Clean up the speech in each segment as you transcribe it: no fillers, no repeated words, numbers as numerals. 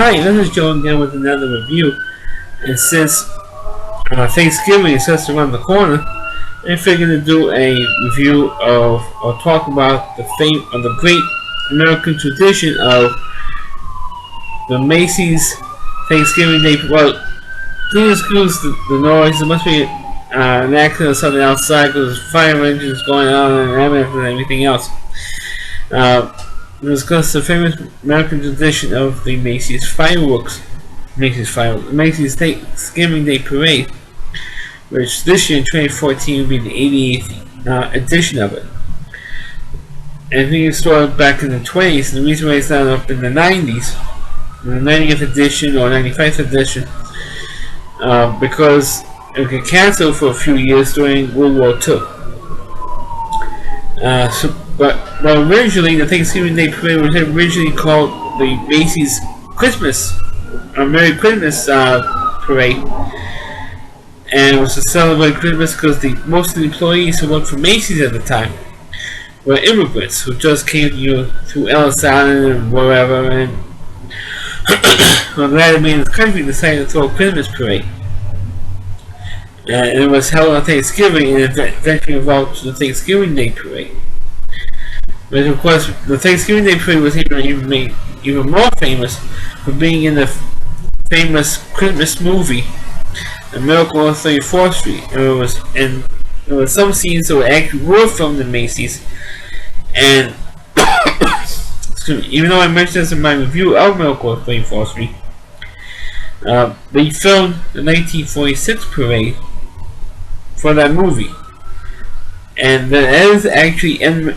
Hi, this is Joe again with another review. And since Thanksgiving is just around the corner, I figured to do a review of or talk about the fame of the great American tradition of the Macy's Thanksgiving Day. Well, please excuse the noise. There must be an accident or something outside because fire engines going on and ambulance and everything else. Discuss the famous American tradition of the Macy's Thanksgiving Day Parade, which this year in 2014 will be the 88th edition of it. And I think it started back in the 20s, and the reason why it's not up in the 90s, the 90th edition or 95th edition, because it got canceled for a few years during World War II. But originally, the Thanksgiving Day Parade was originally called the Macy's Merry Christmas Parade, and it was to celebrate Christmas because most of the employees who worked for Macy's at the time were immigrants who just came through Ellis Island and wherever, and were glad to be in this country decided to throw a Christmas parade. And it was held on Thanksgiving and eventually evolved to the Thanksgiving Day Parade. But of course, the Thanksgiving Day Parade was even more famous for being in the famous Christmas movie, A Miracle on 34th Street. And there were some scenes that were filmed in Macy's. And even though I mentioned this in my review of Miracle on 34th Street, they filmed the 1946 parade for that movie. And that is actually Emmett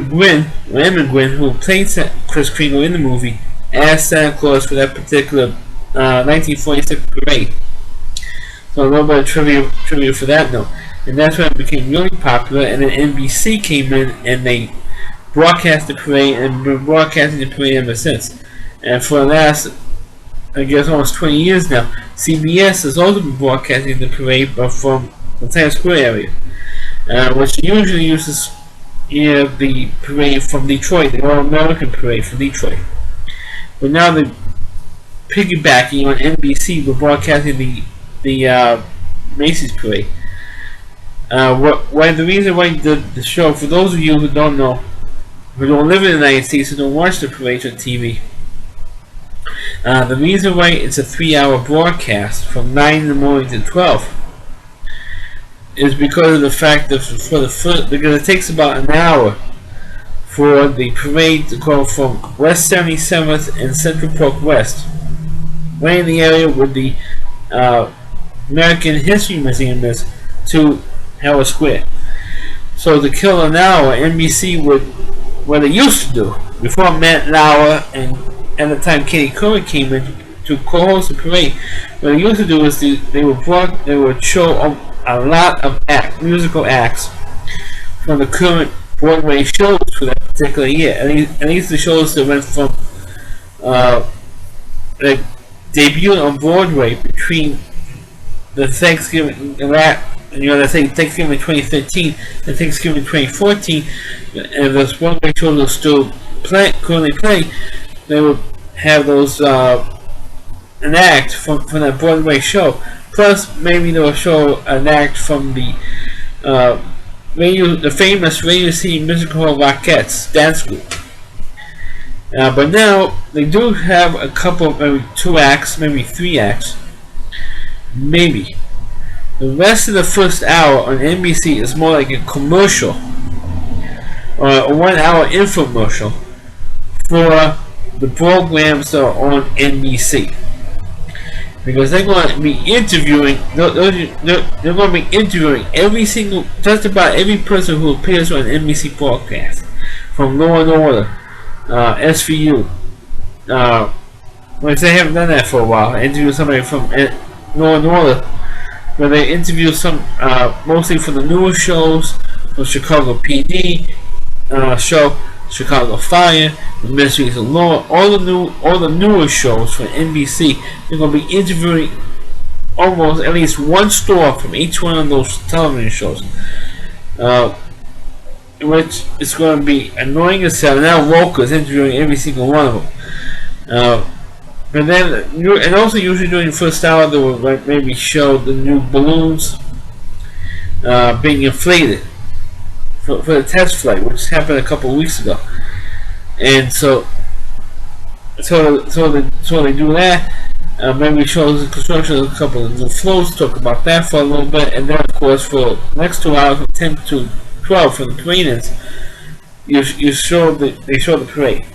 Gwynn, who played Kris Kringle in the movie, as Santa Claus for that particular 1946 parade. So a little bit of trivia for that note. And that's when it became really popular, and then NBC came in and they broadcast the parade and been broadcasting the parade ever since. And for the last, I guess, almost 20 years now, CBS has also been broadcasting the parade, but from the Times Square area. Which usually uses the parade from Detroit, the All-American parade from Detroit. But now they're piggybacking on NBC, we're broadcasting the Macy's parade. The reason why the show, for those of you who don't know, who don't live in the United States, who don't watch the parade on TV, the reason why it's a 3-hour broadcast from 9 in the morning to 12 is because of the fact that because it takes about an hour for the parade to go from West 77th and Central Park West, right in the area where the American History Museum is, to Howard Square. So to kill an hour, NBC would, what they used to do before Matt Lauer and at the time Katie Couric came in to co-host the parade, what they used to do is they would show a lot of musical acts from the current Broadway shows for that particular year. At least the shows that went from that debuted on Broadway between the Thanksgiving let's say Thanksgiving 2013 and Thanksgiving 2014, and those Broadway shows are still currently playing. They would have those an act from that Broadway show. Plus, maybe they'll show an act from the famous Radio City Music Hall Rockettes dance group. But now they do have a couple, maybe 2 acts, maybe 3 acts, maybe. The rest of the first hour on NBC is more like a commercial, or a 1-hour infomercial for the programs that are on NBC. Because they're going to be interviewing, they're going to be interviewing just about every person who appears on an NBC broadcast, from Law and Order, SVU. They haven't done that for a while. Interview somebody from Law and Order, where they interview some, mostly from the newer shows, from Chicago PD show, Chicago Fire, The Mysteries of Law, all the newer shows from NBC. They're going to be interviewing almost at least one store from each one of those television shows, which is going to be annoying as hell. Now Walker's interviewing every single one of them. But then, and also usually during the first hour, they would like maybe show the new balloons being inflated for the test flight, which happened a couple of weeks ago. And so they do that. Maybe show the construction of a couple of new floats. Talk about that for a little bit, and then of course for the next 2 hours, from 10 to 12 for the parades, they show the parade.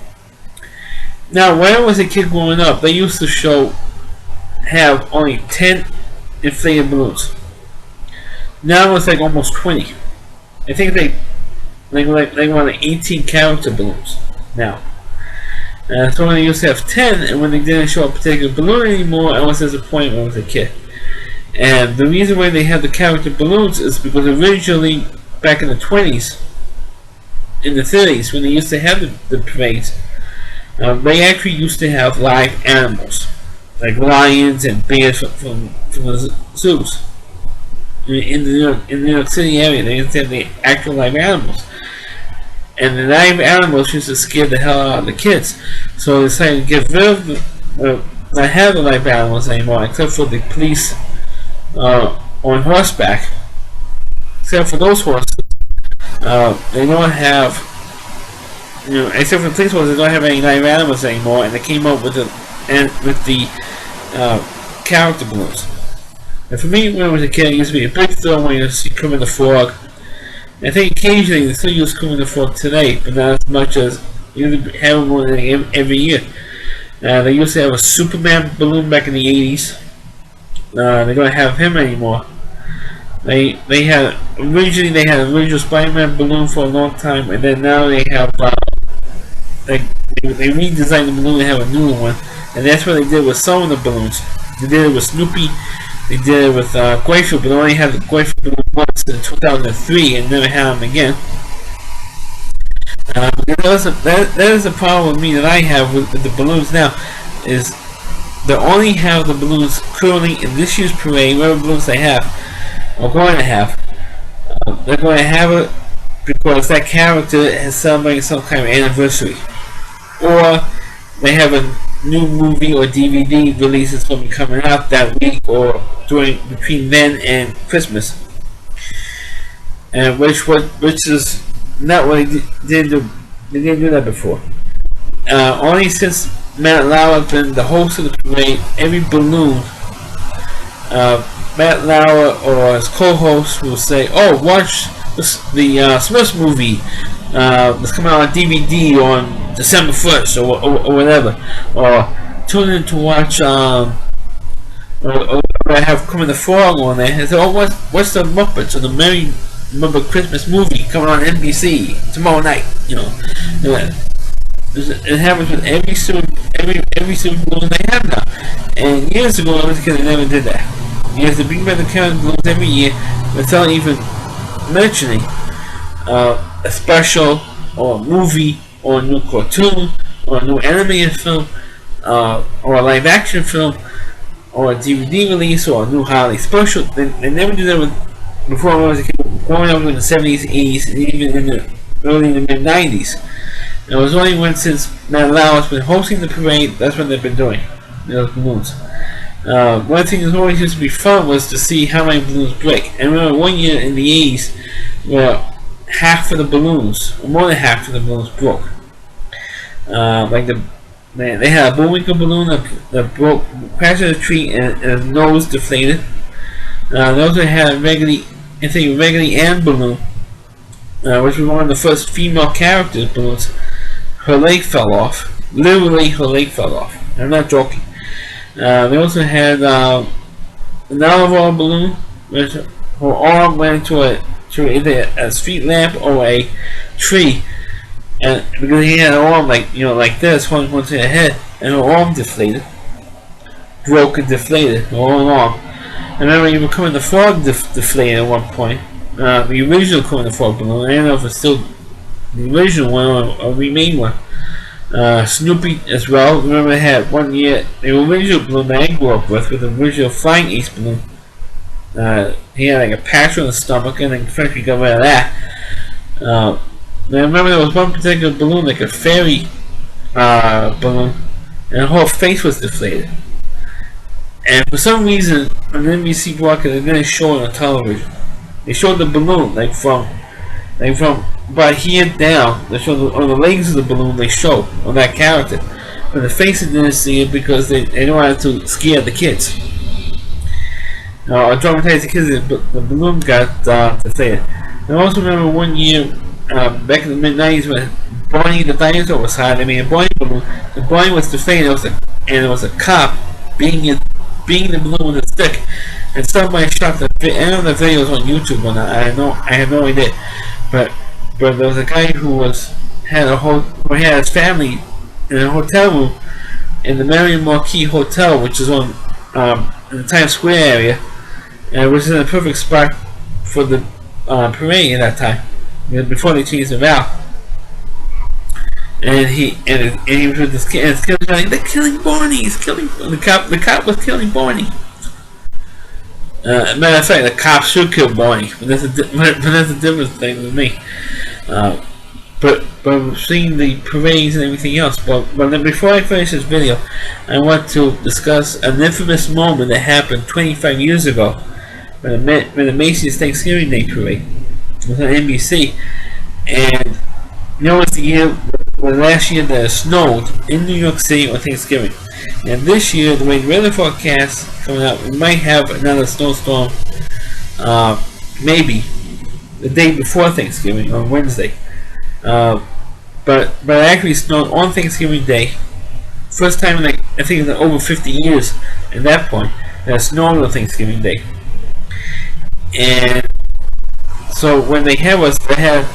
Now, when I was a kid growing up, they used to have only 10 inflated balloons. Now it's like almost 20. I think they want 18 character balloons now. So when they used to have 10, and when they didn't show a particular balloon anymore, I was disappointed when I was a kid. And the reason why they had the character balloons is because originally, back in the 20s, in the 30s, when they used to have the parades, they actually used to have live animals, like lions and bears from the zoos. In the New York City area, they used to have the actual live animals. And the live animals used to scare the hell out of the kids. So they decided to get rid of not have the live animals anymore, except for the police on horseback. Except for those horses, they don't have, except for the police horses, they don't have any live animals anymore. And they came up with the character balloons. And for me, when I was a kid, it used to be a big thrill when you see Kermit the Frog. I think occasionally they still use Kermit the Frog today, but not as much as you have one every year. They used to have a Superman balloon back in the 80s. They don't have him anymore. They had originally an original Spider-Man balloon for a long time, and then now they have they redesigned the balloon and have a new one, and that's what they did with some of the balloons. They did it with Snoopy. They did it with Glacial, but only had the Glacial balloon once in 2003 and never had them again. That is a problem with me that I have with the balloons now, is they only have the balloons currently in this year's parade, whatever balloons they have, or going to have. They're going to have it because that character is celebrating some kind of anniversary. Or they have a new movie or DVD release that's going to be coming out that week or between then and Christmas, and which is not what they didn't do. They didn't do that before. Only since Matt Lauer has been the host of the parade, every balloon, Matt Lauer or his co-host will say, "Oh, watch the Smiths movie. It's coming out on DVD on December 1st or whatever," or tune in to watch or I have Kermit the Frog on there and say, "Oh, what's the Muppets or the Merry Muppet Christmas movie coming on NBC tomorrow night?" It happens with every super balloon they have now. And years ago, I was a kid, they never did that. You have to bring back the character balloons every year without even mentioning a special or a movie or a new cartoon or a new animated film or a live action film or a DVD release or a new holiday special. They never did that before I was a kid, growing up in the 70s, 80s, and even in the early to mid 90s. It was only since Matt Lauer has been hosting the parade, that's what they've been doing, those balloons. One thing that always used to be fun was to see how many balloons break. And I remember one year in the 80s where half of the balloons, or more than half of the balloons, broke. They had a Bullwinkle balloon that broke, crashed into a tree, and his nose deflated. They also had a Raggedy Ann balloon, which was one of the first female characters balloons. Her leg fell off. Literally, her leg fell off. I'm not joking. They also had an Oliver balloon, which her arm went to either a street lamp or a tree, and because he had an arm like this, holding one to her head, and her arm deflated, broke and deflated, her whole arm. I remember even Kermit the Frog deflated at one point. The original Kermit the Frog balloon. I don't know if it's still the original one or remade one. Snoopy as well. Remember, they had one year the original balloon that I grew up with the original Flying Ace balloon. He had like a patch on his stomach, and then eventually got rid of that. I remember there was one particular balloon, like a fairy balloon, and her whole face was deflated. And for some reason, on NBC broadcast, they didn't show it on television. They showed the balloon, like from by here down. They showed on the legs of the balloon. They showed on that character, but the faces didn't see it because they don't want to scare the kids. Or traumatize the kids. The balloon got deflated. I also remember one year back in the mid-90s when Barney the dinosaur was hot. I mean, a Barney balloon. The Barney was deflated. It was a cop beating the balloon with a stick, and somebody shot the. I don't know if the video was on YouTube or not. I have no idea, but there was a guy who had his family in a hotel room in the Marriott Marquis Hotel, which is on in the Times Square area, which is in a perfect spot for the parade at that time, before they changed the route. And he was with this kid, and his kid was like, "They're killing Barney! He's killing the cop was killing Barney." Matter of fact, the cop should kill Barney, but that's a different thing with me. But seeing the parades and everything else. But before I finish this video, I want to discuss an infamous moment that happened 25 years ago when the Macy's Thanksgiving Day Parade was on NBC, and you know, it's the last year that it snowed in New York City on Thanksgiving. And this year, the way the weather forecast coming out, we might have another snowstorm, maybe the day before Thanksgiving on Wednesday. But it actually snowed on Thanksgiving Day. First time in I think in over 50 years at that point that it snowed on Thanksgiving Day. And so when they had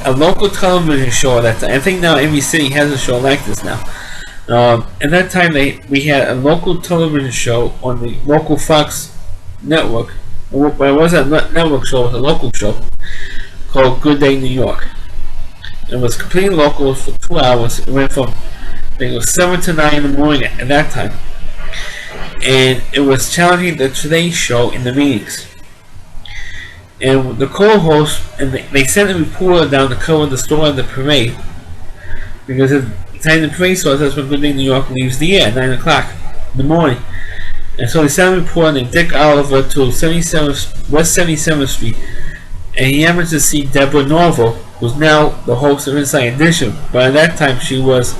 a local television show at that time. I think now every city has a show like this now. At that time we had a local television show on the local Fox network. But it wasn't a network show, it was a local show called Good Day New York. It was completely local for 2 hours. It went from, I think it was 7 to 9 in the morning at that time. And it was challenging the Today Show in the meetings. And the co-host, and they sent a reporter down to cover the story of the parade, because at the time the parade starts, that's when Good Day New York leaves the air at 9 o'clock in the morning. And so they sent a reporter named Dick Oliver to West 77th Street, and he happened to see Deborah Norville, who's now the host of Inside Edition, but at that time she was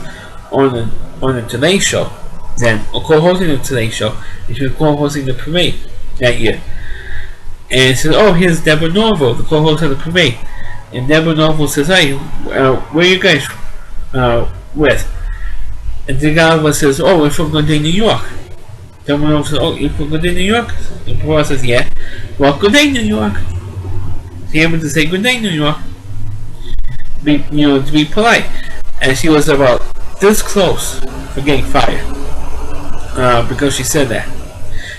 on the Today Show, then, or co-hosting the Today Show, and she was co-hosting the parade that year. And he says, "Oh, here's Deborah Norville, the co-host of the parade." And Deborah Norville says, "Hey, where are you guys with?" And Dick Oliver says, "Oh, we're from Good Day New York." Deborah Norville says, "Oh, you're from Good Day New York?" The reporter says, "Yeah." "Well, Good Day New York." He happened to say, "Good Day New York," to be polite. And she was about this close for getting fired because she said that.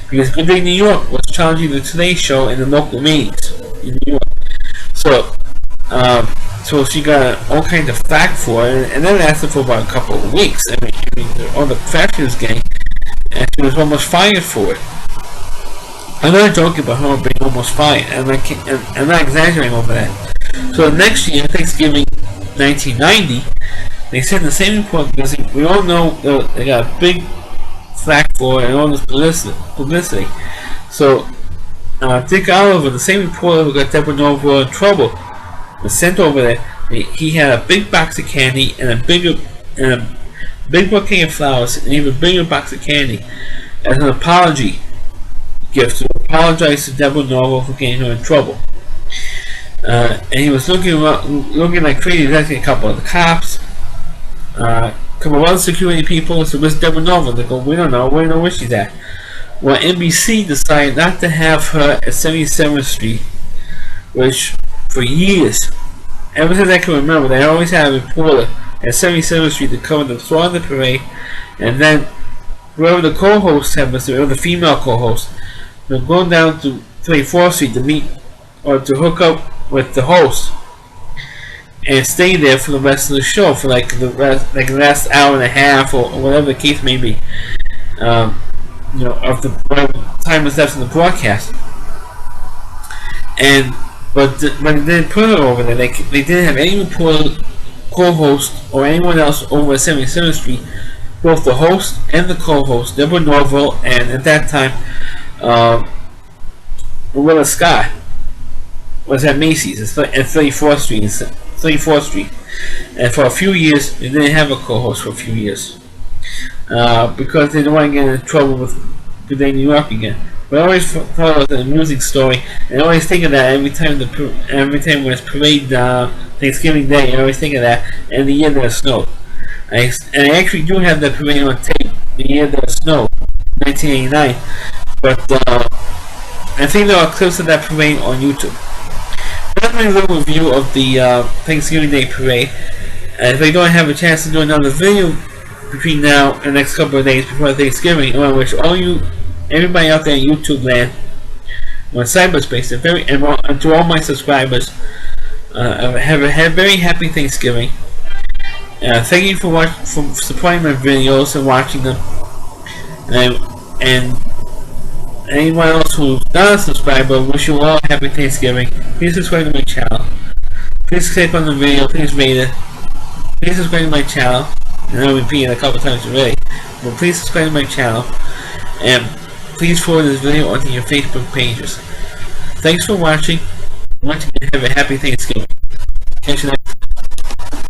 Because Good Day New York was challenging the Today Show in the local meetings in New York. So she got all kinds of flack for it, and then it lasted for about a couple of weeks. I mean all the flack she was getting, and she was almost fired for it. I'm not joking about her being almost fired, and I'm not exaggerating over that. So next year, Thanksgiving 1990, they sent the same report because we all know they got a big flack for it and all this publicity. So Dick Oliver, the same reporter who got Deborah Norville in trouble, was sent over there. He had a big box of candy and a big bouquet of flowers, and even a bigger box of candy as an apology gift to apologize to Deborah Norville for getting her in trouble. And he was looking like crazy. He was asking a couple of the cops, a couple of other security people. So where's Deborah Norville? They go, we don't know where she's at. Well, NBC decided not to have her at 77th Street, which for years, ever since I can remember, they always had a reporter at 77th Street to cover the start of the parade, and then whoever the co-host was, or the female co-host, they're going down to 34th Street to meet or to hook up with the host and stay there for the rest of the show for like the last hour and a half or whatever the case may be. Of the time was left in the broadcast. But they didn't put her over there. They didn't have any reporter, co-host, or anyone else over at 77th Street both the host and the co-host, Deborah Norville, and at that time, Willa Scott, was at Macy's at 34th Street. 34th Street, and for a few years they didn't have a co-host for a few years because they didn't want to get in trouble with Good Day New York again. But I always thought it was an amusing story, and I always think of that every time when it's parade Thanksgiving Day. I always think of that, and the year that it snowed. I actually do have that parade on tape, the year that it snowed, 1989. But I think there are clips of that parade on YouTube. That's my little review of the Thanksgiving Day parade. If I don't have a chance to do another video between now and the next couple of days before Thanksgiving, I want to wish everybody out there in YouTube land, on cyberspace, and to all my subscribers, have a very happy Thanksgiving. Thank you for supporting my videos and watching them. And anyone else who's not a subscriber, wish you all a happy Thanksgiving. Please subscribe to my channel. Please click on the video. Please rate it. Please subscribe to my channel. I know I've repeated it a couple times already, but please subscribe to my channel. And please forward this video onto your Facebook pages. Thanks for watching. Once again, have a happy Thanksgiving. Catch you next time.